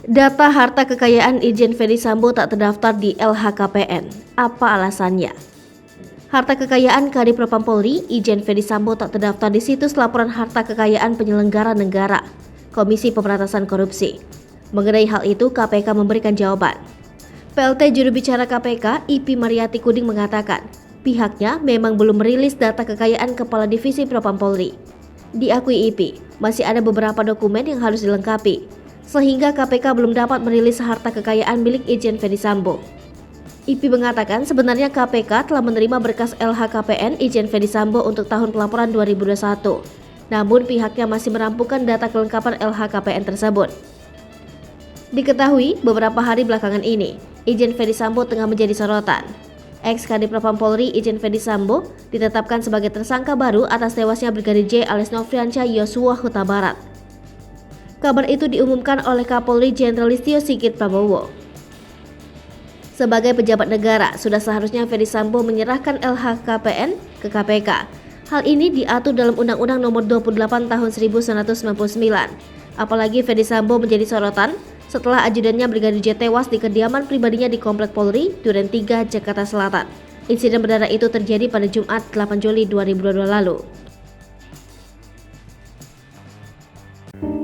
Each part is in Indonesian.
Data harta kekayaan Irjen Ferdy Sambo tak terdaftar di LHKPN. Apa alasannya? Harta kekayaan Kadif Propam Polri, Irjen Ferdy Sambo tak terdaftar di situs laporan harta kekayaan penyelenggara negara, Komisi Pemberantasan Korupsi. Mengenai hal itu, KPK memberikan jawaban. PLT juru bicara KPK, IP Mariati Kuding mengatakan, pihaknya memang belum merilis data kekayaan Kepala Divisi Propam Polri. Diakui IP, masih ada beberapa dokumen yang harus dilengkapi, sehingga KPK belum dapat merilis harta kekayaan milik Irjen Ferdy Sambo. IP mengatakan sebenarnya KPK telah menerima berkas LHKPN Irjen Ferdy Sambo untuk tahun pelaporan 2021. Namun pihaknya masih merampungkan data kelengkapan LHKPN tersebut. Diketahui beberapa hari belakangan ini, Irjen Ferdy Sambo tengah menjadi sorotan. Ex-Kadif Propam Polri Irjen Ferdy Sambo ditetapkan sebagai tersangka baru atas tewasnya Brigadir J alias Nofriansyah Yosua Huta Barat. Kabar itu diumumkan oleh Kapolri Jenderal Listio Sigit Prabowo. Sebagai pejabat negara, sudah seharusnya Ferdy Sambo menyerahkan LHKPN ke KPK. Hal ini diatur dalam Undang-Undang Nomor 28 Tahun 1999. Apalagi Ferdy Sambo menjadi sorotan setelah ajudannya Brigadir J tewas di kediaman pribadinya di Komplek Polri, Duren 3, Jakarta Selatan. Insiden berdarah itu terjadi pada Jumat 8 Juli 2022 lalu.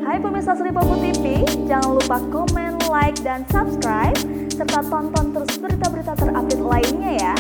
Hai pemirsa Sri Popo TV, jangan lupa komen, like, dan subscribe, serta tonton terus berita-berita terupdate lainnya ya.